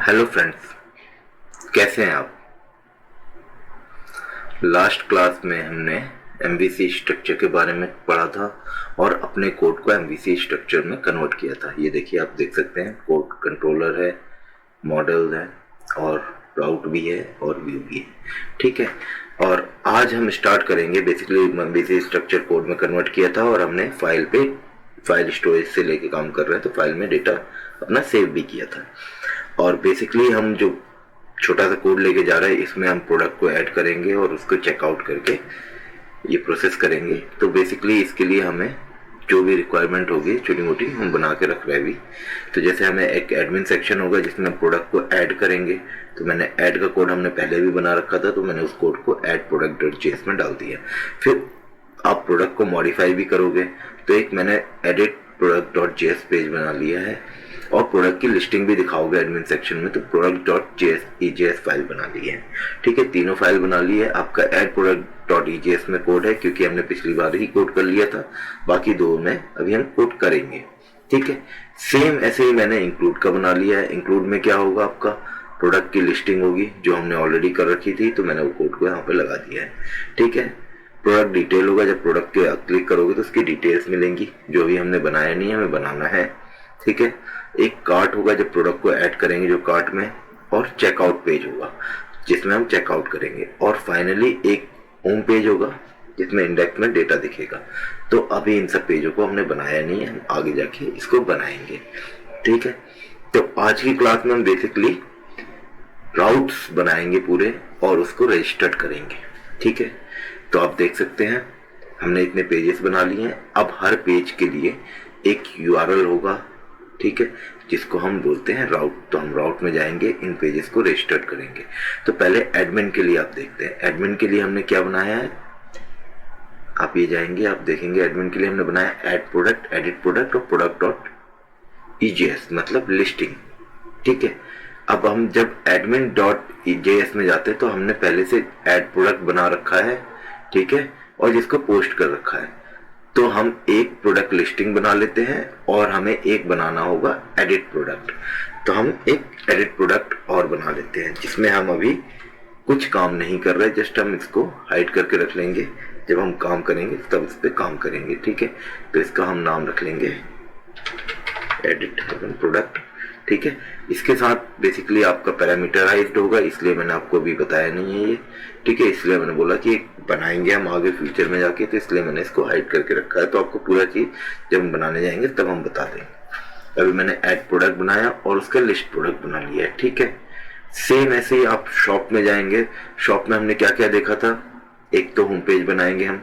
Hello friends, कैसे हैं आप। लास्ट क्लास में हमने एमवीसी स्ट्रक्चर के बारे में पढ़ा था और अपने कोड को एमवीसी स्ट्रक्चर में कन्वर्ट किया था। ये देखिए, आप देख सकते हैं कोड कंट्रोलर है, मॉडल है और राउट भी है और व्यू भी है। ठीक है, और आज हम स्टार्ट करेंगे। बेसिकली एमवीसी स्ट्रक्चर कोड में कन्वर्ट किया था और हमने फाइल स्टोरेज से लेके काम कर रहे हैं, तो फाइल में डेटा अपना सेव भी किया था। और बेसिकली हम जो छोटा सा कोड लेके जा रहे हैं, इसमें हम प्रोडक्ट को ऐड करेंगे और उसको चेकआउट करके ये प्रोसेस करेंगे। तो बेसिकली इसके लिए हमें जो भी रिक्वायरमेंट होगी छोटी मोटी हम बना के रख रहे हैं अभी। तो जैसे हमें एक एडमिन सेक्शन होगा जिसमें प्रोडक्ट को ऐड करेंगे, तो मैंने ऐड का कोड हमने पहले भी बना रखा था, तो मैंने उस कोड को ऐड प्रोडक्ट.js में डाल दिया। फिर आप प्रोडक्ट को मॉडिफाई भी करोगे, तो एक मैंने एडिट प्रोडक्ट.js पेज बना लिया है और प्रोडक्ट की लिस्टिंग भी दिखाओगे एडमिन सेक्शन में, तो प्रोडक्ट.js फाइल बना ली है। ठीक है, तीनों फाइल बना ली है। आपका ऐड प्रोडक्ट.js में कोड है क्योंकि हमने पिछली बार ही कोड कर लिया था, बाकी दो में अभी हम कोड करेंगे। ठीक है, सेम ऐसे ही मैंने इंक्लूड का बना लिया है। इंक्लूड में क्या होगा, आपका प्रोडक्ट की लिस्टिंग होगी जो हमने ऑलरेडी कर रखी थी, तो मैंने वो कोड को यहाँ पे लगा दिया है। ठीक है, प्रोडक्ट डिटेल होगा, जब प्रोडक्ट के क्लिक करोगे तो उसकी डिटेल्स मिलेंगी, जो भी हमने बनाया नहीं है हमें बनाना है। ठीक है, एक कार्ट होगा जब प्रोडक्ट को ऐड करेंगे जो कार्ट में, और चेकआउट पेज होगा जिसमें हम चेकआउट करेंगे, और फाइनली एक होम पेज होगा जिसमें इंडेक्स में डेटा दिखेगा। तो अभी इन सब पेजों को हमने बनाया नहीं है, हम आगे जाके इसको बनाएंगे। ठीक है, तो आज की क्लास में हम बेसिकली राउट्स बनाएंगे पूरे और उसको रजिस्टर्ड करेंगे। ठीक है, तो आप देख सकते हैं हमने इतने पेजेस बना लिए हैं। अब हर पेज के लिए एक यूआरएल होगा, ठीक है, जिसको हम बोलते हैं राउट। तो हम राउट में जाएंगे, इन पेजेस को रजिस्टर्ड करेंगे। तो पहले एडमिन के लिए आप देखते हैं, एडमिन के लिए हमने क्या बनाया है। आप ये जाएंगे, आप देखेंगे एडमिन के लिए हमने बनाया ऐड प्रोडक्ट, एडिट प्रोडक्ट और प्रोडक्ट.js मतलब लिस्टिंग। ठीक है, अब हम जब admin.js में जाते हैं तो हमने पहले से ऐड प्रोडक्ट बना रखा है, ठीक है, और जिसको पोस्ट कर रखा है। तो हम एक प्रोडक्ट लिस्टिंग बना लेते हैं और हमें एक बनाना होगा एडिट प्रोडक्ट। तो हम एक एडिट प्रोडक्ट और बना लेते हैं जिसमें हम अभी कुछ काम नहीं कर रहे, जस्ट हम इसको हाइड करके रख लेंगे। जब हम काम करेंगे तब इस पे काम करेंगे। ठीक है, तो इसका हम नाम रख लेंगे एडिट प्रोडक्ट। ठीक है, इसके साथ बेसिकली आपका पैरामीटराइज्ड होगा, इसलिए मैंने आपको अभी बताया नहीं है ये। ठीक है, इसलिए मैंने बोला कि बनाएंगे हम आगे फ्यूचर में जाके, तो इसलिए मैंने इसको हाइड करके रखा है। तो आपको पूरा चीज जब हम बनाने जाएंगे तब हम बता देंगे। अभी मैंने ऐड प्रोडक्ट बनाया और उसका लिस्ट प्रोडक्ट बना लिया है। ठीक है, सेम ऐसे ही आप शॉप में जाएंगे। शॉप में हमने क्या क्या देखा था, एक तो होम पेज बनाएंगे हम,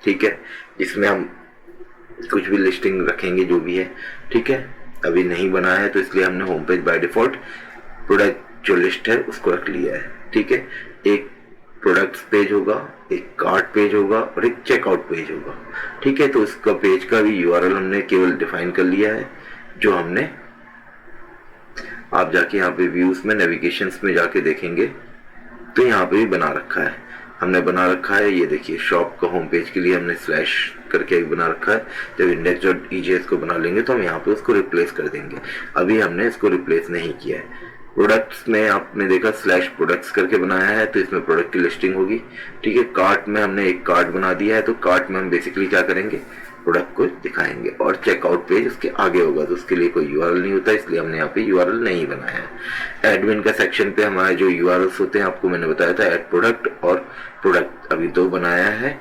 ठीक है, जिसमें हम कुछ भी लिस्टिंग रखेंगे जो भी है। ठीक है, अभी नहीं बनाया है तो इसलिए हमने home page by default product जो लिस्ट है उसको रख लिया है। ठीक है, एक प्रोडक्ट्स पेज होगा, एक कार्ट पेज होगा और एक चेकआउट पेज होगा। ठीक है, तो उसका पेज का भी यूआरएल हमने केवल डिफाइन कर लिया है, जो हमने आप जाके यहाँ पे व्यूज में नेविगेशंस में जाके देखेंगे तो यहाँ पे भी बना रखा है, हमने बना रखा है। ये देखिए, शॉप का होम पेज के लिए हमने स्लैश करके बना रखा है। जब index.js को बना लेंगे तो हम यहाँ पे उसको रिप्लेस कर देंगे। अभी हमने इसको रिप्लेस नहीं किया है। प्रोडक्ट्स में आपने देखा स्लैश प्रोडक्ट्स करके बनाया है, तो इसमें प्रोडक्ट की लिस्टिंग होगी। ठीक है, कार्ट में हमने एक कार्ट बना दिया है, तो कार्ट में हम बेसिकली क्या करेंगे, प्रोडक्ट को दिखाएंगे। और चेकआउट पेज उसके आगे होगा, तो उसके लिए कोई यूआरएल नहीं होता, इसलिए हमने यहाँ पे यूआरएल नहीं बनाया है। एडमिन का सेक्शन पे हमारे जो यूआरएल्स होते हैं आपको मैंने बताया था, एड प्रोडक्ट और प्रोडक्ट अभी दो बनाया है।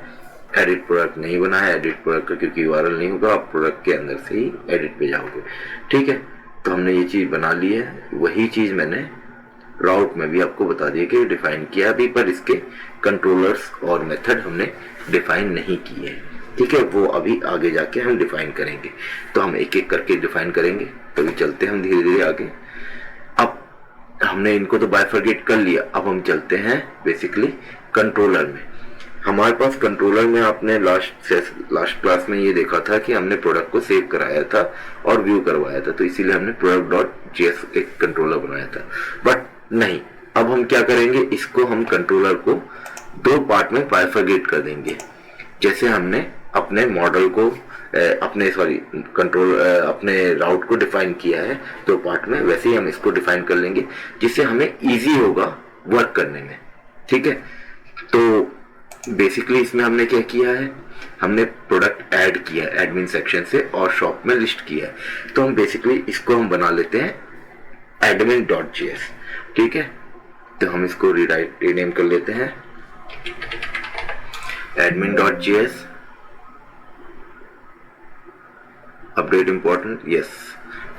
एडिट प्रोडक्ट नहीं बनाया, एडिट प्रोडक्ट का क्योंकि यूआरएल नहीं होगा, आप प्रोडक्ट के अंदर से ही एडिट पे जाओगे। ठीक है, तो हमने ये चीज बना ली है। वही चीज मैंने राउट में भी आपको बता दिया कि डिफाइन किया अभी, पर इसके कंट्रोलर्स और मेथड हमने डिफाइन नहीं किए। ठीक है, वो अभी आगे जाके हम डिफाइन करेंगे। तो हम एक एक करके डिफाइन करेंगे, तो चलते हैं हम धीरे धीरे आगे। अब हमने इनको तो बाइफरगेट कर लिया, अब हम चलते हैं बेसिकली कंट्रोलर में। हमारे पास कंट्रोलर में आपने लास्ट क्लास में ये देखा था कि हमने प्रोडक्ट को सेव कराया था और व्यू करवाया था, तो इसीलिए हमने प्रोडक्ट.js एक कंट्रोलर बनाया था। बट नहीं, अब हम क्या करेंगे, इसको हम कंट्रोलर को दो पार्ट में बाइफरगेट कर देंगे। जैसे हमने अपने मॉडल को अपने कंट्रोल अपने राउट को डिफाइन किया है तो पार्ट में, वैसे ही हम इसको डिफाइन कर लेंगे जिससे हमें इजी होगा वर्क करने में। ठीक है, तो बेसिकली इसमें हमने क्या किया है, हमने प्रोडक्ट ऐड किया है एडमिन सेक्शन से और शॉप में लिस्ट किया है। तो हम बेसिकली इसको हम बना लेते हैं admin.js। ठीक है, तो हम इसको रीनेम कर लेते हैं admin.js अपडेट इंपॉर्टेंट, यस।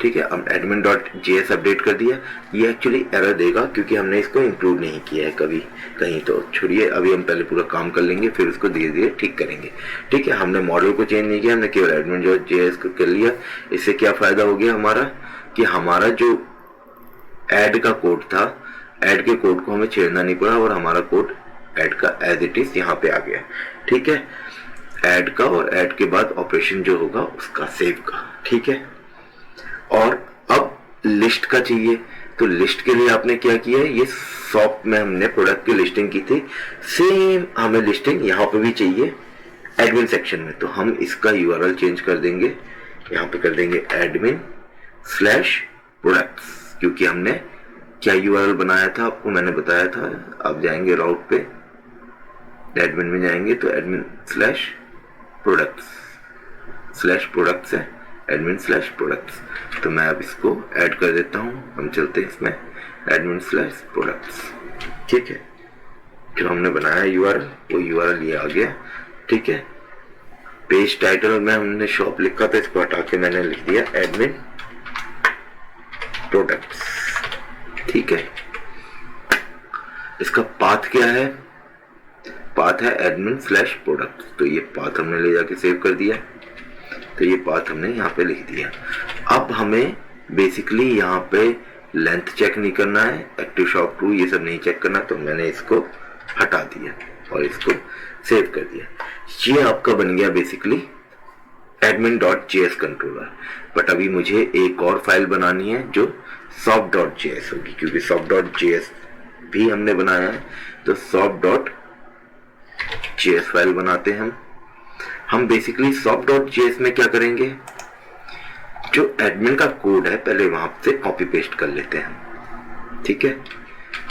ठीक है, अब admin.js अपडेट कर दिया। ये एक्चुअली एरर देगा क्योंकि हमने इसको इंक्लूड नहीं किया है कभी कहीं, तो छोड़िए, अभी हम पहले पूरा काम कर लेंगे फिर उसको धीरे धीरे ठीक करेंगे। ठीक है, हमने मॉडल को चेंज नहीं किया, हमने केवल admin.js को कर लिया। इससे क्या फायदा हो गया हमारा कि हमारा जो ऐड का कोड था, ऐड के कोड को हमें छेड़ना नहीं पड़ा और हमारा कोड ऐड का एज इट इज यहाँ पे आ गया। ठीक है, ऐड का और ऐड के बाद ऑपरेशन जो होगा उसका सेव का। ठीक है, और अब लिस्ट का चाहिए, तो लिस्ट के लिए आपने क्या किया है, ये शॉप में हमने प्रोडक्ट की लिस्टिंग की थी, सेम हमें लिस्टिंग यहाँ पे भी चाहिए एडमिन सेक्शन में। तो हम इसका यूआरएल चेंज कर देंगे, यहाँ पे कर देंगे admin/products, क्योंकि हमने क्या यूआरएल बनाया था आपको मैंने बताया था। आप जाएंगे राउट पे, एडमिन में जाएंगे तो admin/products है, admin/products। तो मैं अब इसको ऐड कर देता हूँ, हम चलते हैं इसमें admin/products। ठीक है, जो हमने बनाया यूआरएल वो यूआरएल ये आ गया। ठीक है, पेज टाइटल में हमने शॉप लिखा था, इसको हटा के मैंने लिख दिया admin products। ठीक है, इसका पाथ क्या है, पाथ है admin/products। तो ये पाथ हमने ले जाके सेव कर दिया, तो ये पाथ हमने यहाँ पे लिख दिया। अब हमें बेसिकली यहाँ पे लेंथ चेक नहीं करना है, एक्टिव शॉप टू ये सब नहीं चेक करना, तो मैंने इसको हटा दिया और इसको सेव कर दिया। ये आपका बन गया बेसिकली admin.js कंट्रोलर। बट अभी मुझे एक और फाइल बनानी है जो shop.js होगी, क्योंकि shop.js भी हमने बनाया है, तो shop.js फाइल बनाते हैं हम बेसिकली shop.js में क्या करेंगे, जो एडमिन का कोड है पहले वहां से कॉपी पेस्ट कर लेते हैं। ठीक है,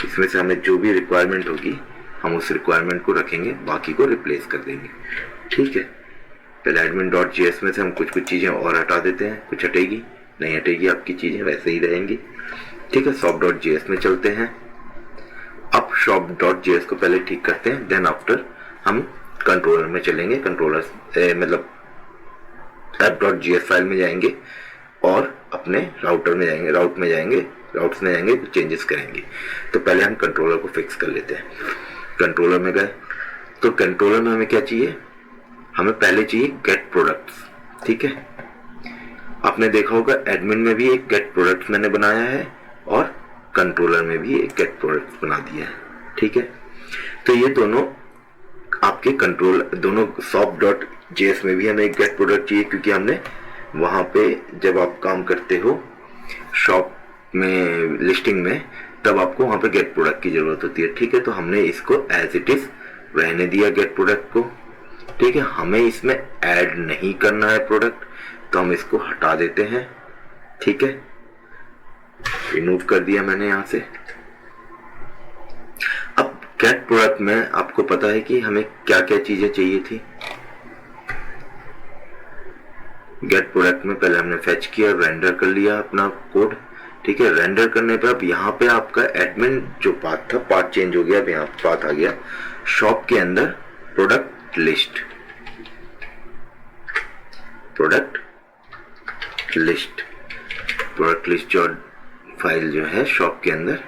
इसमें से हमें जो भी रिक्वायरमेंट होगी हम उस रिक्वायरमेंट को रखेंगे, बाकी को रिप्लेस कर देंगे। ठीक है, पहले admin.js में से हम कुछ चीजें और हटा देते हैं, कुछ हटेगी नहीं हटेगी, आपकी चीजें वैसे ही रहेंगी। ठीक है, shop.js में चलते हैं। अब shop.js को पहले ठीक करते हैं, देन आफ्टर हम कंट्रोलर में चलेंगे, कंट्रोलर मतलब app.js फाइल में जाएंगे और अपने राउटर में जाएंगे, राउट्स में जाएंगे कुछ चेंजेस करेंगे। तो पहले हम कंट्रोलर को फिक्स कर लेते हैं। कंट्रोलर में गए तो कंट्रोलर में हमें क्या चाहिए, हमें पहले चाहिए गेट प्रोडक्ट्स। ठीक है, आपने देखा होगा एडमिन में भी एक गेट प्रोडक्ट्स मैंने बनाया है और कंट्रोलर में भी एक गेट प्रोडक्ट्स बना दिया है। ठीक है, तो ये दोनों आपके कंट्रोल दोनों shop.js में भी हमें एक गेट प्रोडक्ट चाहिए, क्योंकि हमने वहां पे जब आप काम करते हो शॉप में लिस्टिंग में, तब आपको वहां पे गेट प्रोडक्ट की जरूरत होती है। ठीक है, तो हमने इसको एज इट इज रहने दिया गेट प्रोडक्ट को। ठीक है, हमें इसमें ऐड नहीं करना है प्रोडक्ट, तो हम इसको हटा देते हैं। ठीक है, रिमूव कर दिया मैंने यहां से। अब गेट प्रोडक्ट में आपको पता है कि हमें क्या क्या चीजें चाहिए थी। गेट प्रोडक्ट में पहले हमने फेच किया, रेंडर कर लिया अपना कोड। ठीक है, रेंडर करने पे अब यहाँ पे आपका एडमिन जो पाथ था, पाथ चेंज हो गया, अब यहाँ पाथ आ गया शॉप के अंदर प्रोडक्ट लिस्ट जो फाइल जो है शॉप के अंदर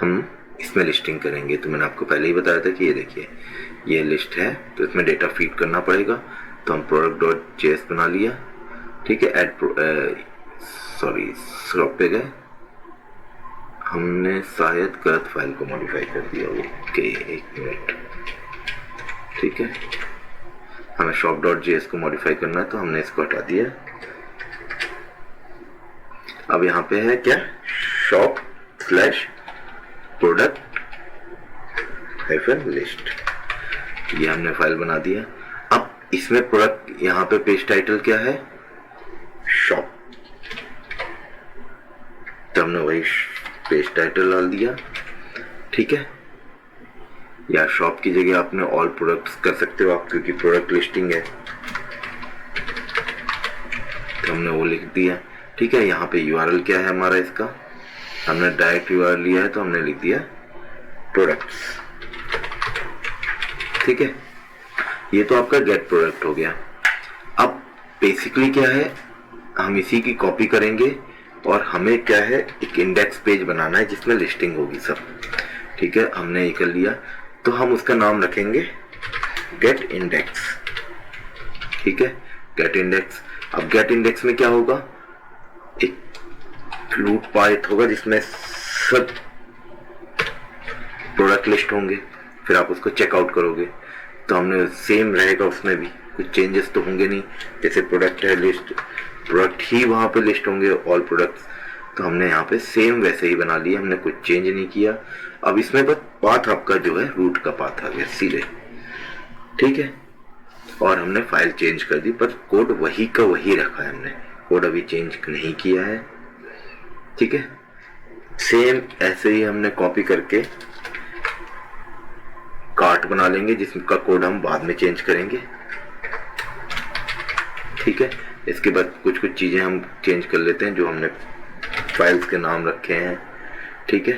हम इसमें लिस्टिंग करेंगे। तो मैंने आपको पहले ही बताया था कि ये देखिए ये लिस्ट है, तो इसमें डेटा फीड करना पड़ेगा। तो हम product.js बना लिया। ठीक है, शॉप पे गए, हमने शायद गलत फाइल को मॉडिफाई कर दिया। ओके, एक मिनट। ठीक है, हमें shop.js को मॉडिफाई करना है, तो हमने इसको हटा दिया। अब यहाँ पे है क्या, shop/product-list, ये हमने फाइल बना दिया। अब इसमें प्रोडक्ट, यहाँ पे पेज टाइटल क्या है, शॉप, तो हमने वही पेज टाइटल डाल दिया। ठीक है, या शॉप की जगह आपने ऑल प्रोडक्ट्स कर सकते हो आप, क्योंकि प्रोडक्ट लिस्टिंग है, तो हमने वो लिख दिया। ठीक है, यहाँ पे यूआरएल क्या है हमारा, इसका हमने डायरेक्ट यूआरएल लिया है तो हमने लिख दिया प्रोडक्ट्स। ठीक है, ये तो आपका गेट प्रोडक्ट हो गया। अब बेसिकली क्या है, हम इसी की कॉपी करेंगे और हमें क्या है, एक इंडेक्स पेज बनाना है जिसमें लिस्टिंग होगी सब। ठीक है, हमने ये कर लिया, तो हम उसका नाम रखेंगे गेट इंडेक्स। ठीक है, गेट इंडेक्स। अब गेट इंडेक्स में क्या होगा, एक लूप पार्ट होगा जिसमें सब प्रोडक्ट लिस्ट होंगे, फिर आप उसको चेकआउट करोगे तो हमने सेम रहेगा, उसमें भी कुछ चेंजेस तो होंगे नहीं। जैसे प्रोडक्ट है लिस्ट, प्रोडक्ट ही वहाँ पे लिस्ट होंगे, ऑल प्रोडक्ट्स, तो हमने यहाँ पे सेम वैसे ही बना लिया, हमने कुछ चेंज नहीं किया। अब इसमें बस पाथ आपका जो है रूट का पाथ आ गया सीधे। ठीक है, और हमने फाइल चेंज कर दी, पर कोड वही का वही रखा है हमने, कोड अभी चेंज नहीं किया है। ठीक है, सेम ऐसे ही हमने कॉपी करके कार्ट बना लेंगे जिसका कोड हम बाद में चेंज करेंगे। ठीक है, इसके बाद कुछ कुछ चीजें हम चेंज कर लेते हैं जो हमने फाइल्स के नाम रखे हैं। ठीक है,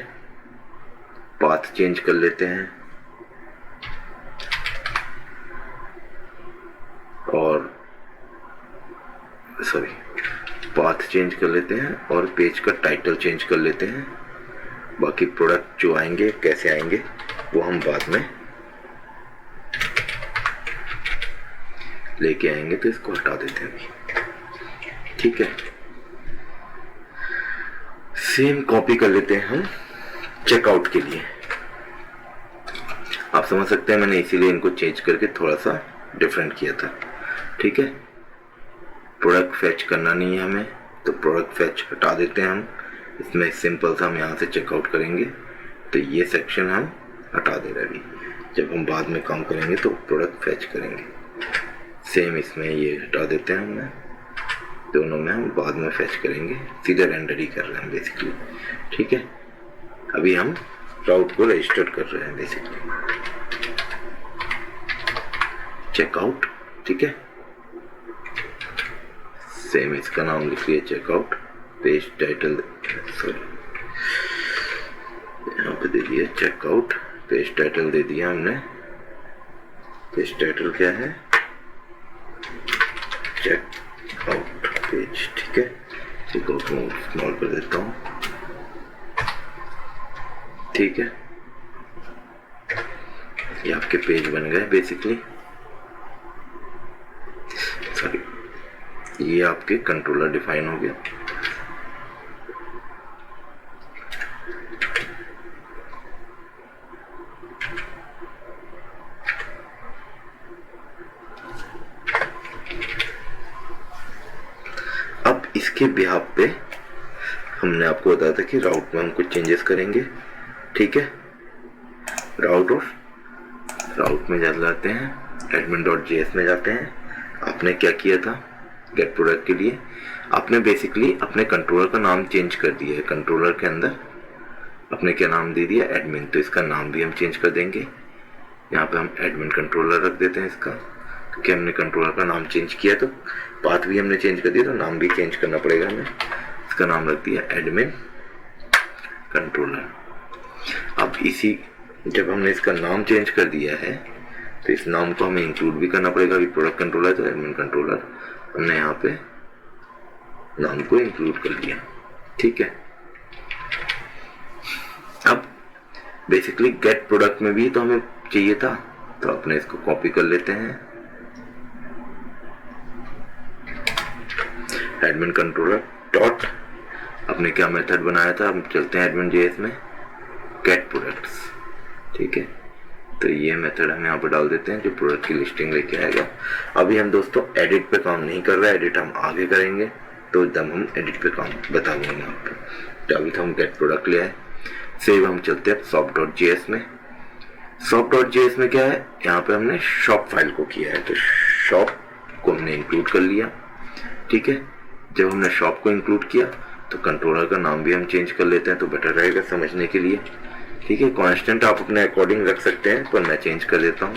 पाथ चेंज कर लेते हैं और पाथ चेंज कर लेते हैं और पेज का टाइटल चेंज कर लेते हैं। बाकी प्रोडक्ट जो आएंगे कैसे आएंगे वो हम बाद में लेके आएंगे, तो इसको हटा देते हैं अभी। ठीक है, सेम कॉपी कर लेते हैं हम चेकआउट के लिए। आप समझ सकते हैं मैंने इसीलिए इनको चेंज करके थोड़ा सा डिफरेंट किया था। ठीक है, प्रोडक्ट फैच करना नहीं है हमें, तो प्रोडक्ट फैच हटा देते हैं हम। इसमें सिंपल सा हम यहाँ से चेकआउट करेंगे, तो ये सेक्शन हम हटा दे रहे हैं अभी। जब हम बाद में काम करेंगे तो प्रोडक्ट फैच करेंगे। सेम इसमें ये हटा देते हैं हमने, दोनों में हम बाद में फैच करेंगे, सीधे रेंडर ही कर रहे हैं बेसिकली। ठीक है, अभी हम राउट को रजिस्टर कर रहे हैं बेसिकली, चेकआउट। ठीक है, सेम इसका नाम लिख लिया चेकआउट, पेज टाइटल यहाँ पे दे दिया चेकआउट, पेज टाइटल दे दिया हमने। पेज टाइटल क्या है, चेकआउट पेज। ठीक है, चेकआउट को स्मॉल कर देता हूँ। ठीक है, ये आपके पेज बन गए बेसिकली। सॉरी, ये आपके कंट्रोलर डिफाइन हो गया। अब इसके बिहाफ पे हमने आपको बताया था कि राउट में हम कुछ चेंजेस करेंगे। ठीक है, राउट में जाते हैं, admin.js में जाते हैं। आपने क्या किया था, गेट प्रोडक्ट के लिए आपने बेसिकली अपने कंट्रोलर का नाम चेंज कर दिया है। कंट्रोलर के अंदर आपने क्या नाम दे दिया, एडमिन, तो इसका नाम भी हम चेंज कर देंगे। यहाँ पे हम एडमिन कंट्रोलर रख देते हैं इसका, क्योंकि हमने कंट्रोलर का नाम चेंज किया, तो पाथ भी हमने चेंज कर दिया, तो नाम भी चेंज करना पड़ेगा हमें। इसका नाम रख दिया एडमिन कंट्रोलर। अब इसी, जब हमने इसका नाम चेंज कर दिया है तो इस नाम को हमें इंक्लूड भी करना पड़ेगा। अभी प्रोडक्ट कंट्रोलर तो एडमिन कंट्रोलर, हमने यहाँ पे नाम को इंक्लूड कर लिया। ठीक है, अब बेसिकली गेट प्रोडक्ट में भी तो हमें चाहिए था, तो अपने इसको कॉपी कर लेते हैं, एडमिन कंट्रोलर डॉट, अपने क्या मेथड बनाया था, हम चलते हैं admin.js में गेट प्रोडक्ट्स। ठीक है, तो ये मेथड हम यहाँ पर डाल देते हैं जो प्रोडक्ट की लिस्टिंग लेके आएगा। अभी हम दोस्तों एडिट पे काम नहीं कर रहे, एडिट हम आगे करेंगे, तो जब हम एडिट पे काम बताऊंगा मैं आपको। तो अभी तो हम गेट प्रोडक्ट ले आए, सेव हम चलते हैं shop.js में। shop.js में क्या है, यहाँ पे हमने शॉप फाइल को किया है, तो शॉप को हमने इंक्लूड कर लिया। ठीक है, जब हमने शॉप को इंक्लूड किया तो कंट्रोलर का नाम भी हम चेंज कर लेते हैं तो बेटर रहेगा समझने के लिए। ठीक है, कांस्टेंट आप अपने अकॉर्डिंग रख सकते हैं, पर मैं चेंज कर देता हूँ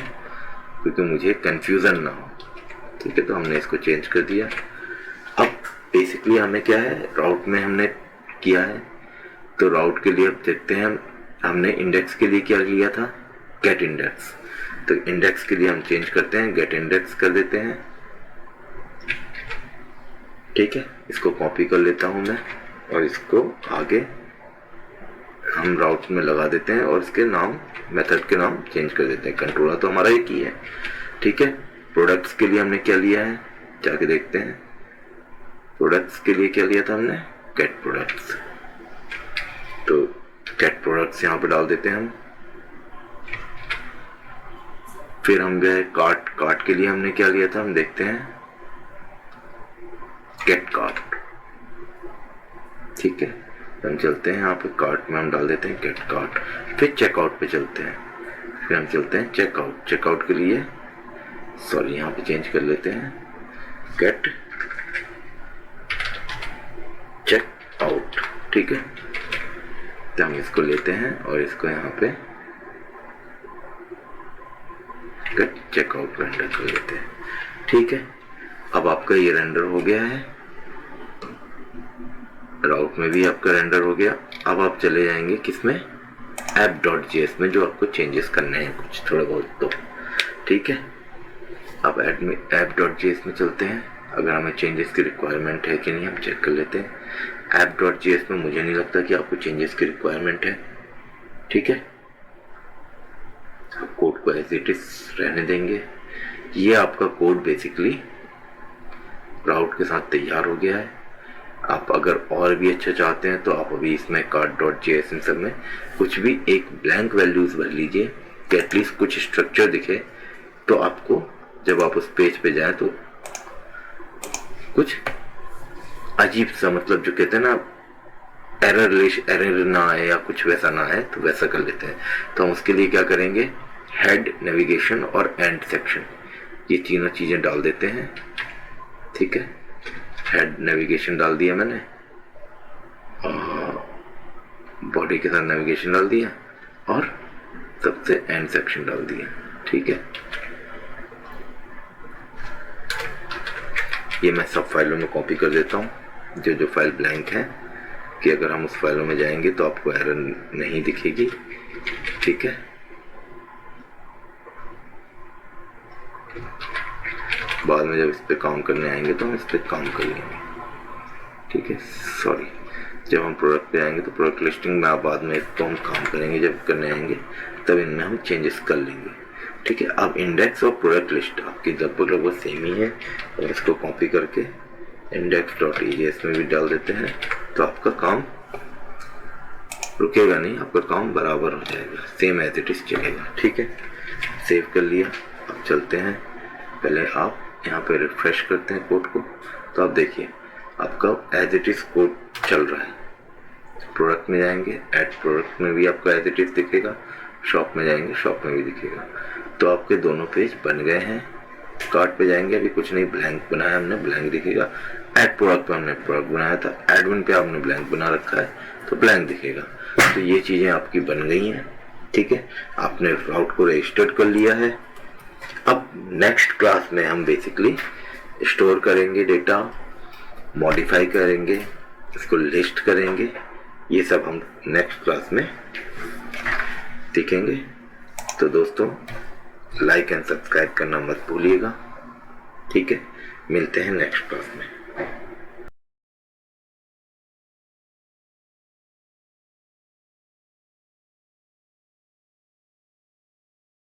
क्योंकि मुझे कंफ्यूजन ना हो। ठीक है, तो हमने इसको चेंज कर दिया। अब बेसिकली हमें क्या है, राउट में हमने किया है, तो राउट के लिए अब देखते हैं हमने इंडेक्स के लिए क्या लिया था, गेट इंडेक्स। तो इंडेक्स के लिए हम चेंज करते हैं, गेट इंडेक्स कर देते हैं। ठीक है, इसको कॉपी कर लेता हूं मैं और इसको आगे हम राउट में लगा देते हैं और इसके नाम, मेथड के नाम चेंज कर देते हैं। कंट्रोलर तो हमारा एक ही है। ठीक है, प्रोडक्ट्स के लिए हमने क्या लिया है, जाके देखते हैं। प्रोडक्ट्स के लिए क्या लिया था हमने, गेट प्रोडक्ट्स। तो गेट प्रोडक्ट्स यहाँ पे डाल देते हैं हम। फिर हम गए कार्ट। कार्ट के लिए हमने क्या लिया था, हम देखते हैं, गेट कार्ट। ठीक है, हम चलते हैं यहाँ पे कार्ट में हम डाल देते हैं गेट कार्ट। फिर चेकआउट पे चलते हैं, फिर हम चलते हैं चेकआउट। चेकआउट के लिए सॉरी यहाँ पे चेंज कर लेते हैं, गेट चेकआउट। ठीक है, तो हम इसको लेते हैं और इसको यहाँ पे गेट चेकआउट रेंडर कर लेते हैं। ठीक है, अब आपका ये रेंडर हो गया है, राउट में भी आपका रेंडर हो गया। अब आप चले जाएंगे किसमें, app.js में, जो आपको चेंजेस करने हैं कुछ थोड़ा बहुत तो। ठीक है, अब app.js में चलते हैं, अगर हमें चेंजेस की रिक्वायरमेंट है कि नहीं हम चेक कर लेते हैं। app.js में मुझे नहीं लगता कि आपको चेंजेस की रिक्वायरमेंट है। ठीक है, आप कोड को एज इट इज रहने देंगे। ये आपका कोड बेसिकली राउट के साथ तैयार हो गया है। आप अगर और भी अच्छा चाहते हैं तो आप अभी इसमें cart.js इन सब में कुछ भी एक ब्लैंक वैल्यूज भर लीजिए कि एटलीस्ट कुछ स्ट्रक्चर दिखे, तो आपको जब आप उस पेज पे जाएं तो कुछ अजीब सा, मतलब जो कहते हैं ना, एरर ना आए या कुछ वैसा ना आए, तो वैसा कर लेते हैं। तो हम उसके लिए क्या करेंगे, हेड, नेविगेशन और एंड सेक्शन, ये तीनों चीजें डाल देते हैं। ठीक है, हेड नेविगेशन डाल दिया मैंने, बॉडी के साथ नेविगेशन डाल दिया और सबसे एंड सेक्शन डाल दिया। ठीक है, ये मैं सब फाइलों में कॉपी कर देता हूँ, जो फाइल ब्लैंक है, कि अगर हम उस फाइलों में जाएंगे तो आपको एरर नहीं दिखेगी। ठीक है, बाद में जब इस पे काम करने आएंगे तो हम इस पे काम कर लेंगे। ठीक है, सॉरी, जब हम प्रोडक्ट पे आएंगे तो प्रोडक्ट लिस्टिंग में आप बाद में तो हम काम करेंगे, जब करने आएंगे तब इनमें हम चेंजेस कर लेंगे। ठीक है, अब इंडेक्स और प्रोडक्ट लिस्ट आपकी लगभग सेम ही है, और इसको कॉपी करके index.ejs में भी डाल देते हैं, तो आपका काम रुकेगा नहीं, आपका काम बराबर हो जाएगा, सेम एज इट इज चलेगा। ठीक है, सेव कर लिया। अब चलते हैं, पहले आप यहाँ पे रिफ्रेश करते हैं कोड को, तो आप देखिए आपका एज इट इज कोड चल रहा है। प्रोडक्ट में जाएंगे, ऐड प्रोडक्ट में भी आपका एज इट इज दिखेगा, शॉप में जाएंगे, शॉप में भी दिखेगा। तो आपके दोनों पेज बन गए हैं। कार्ट पे जाएंगे, अभी कुछ नहीं, ब्लैंक बनाया हमने, ब्लैंक दिखेगा। ऐड प्रोडक्ट पे हमने प्रोडक्ट बनाया था, एडमिन पे आपने ब्लैंक बना रखा है तो ब्लैंक दिखेगा। तो ये चीजें आपकी बन गई हैं। ठीक है, आपने राउट को रजिस्टर्ड कर लिया है। अब नेक्स्ट क्लास में हम बेसिकली स्टोर करेंगे डेटा, मॉडिफाई करेंगे, इसको लिस्ट करेंगे, ये सब हम नेक्स्ट क्लास में सीखेंगे। तो दोस्तों, लाइक एंड सब्सक्राइब करना मत भूलिएगा। ठीक है, मिलते हैं नेक्स्ट क्लास में।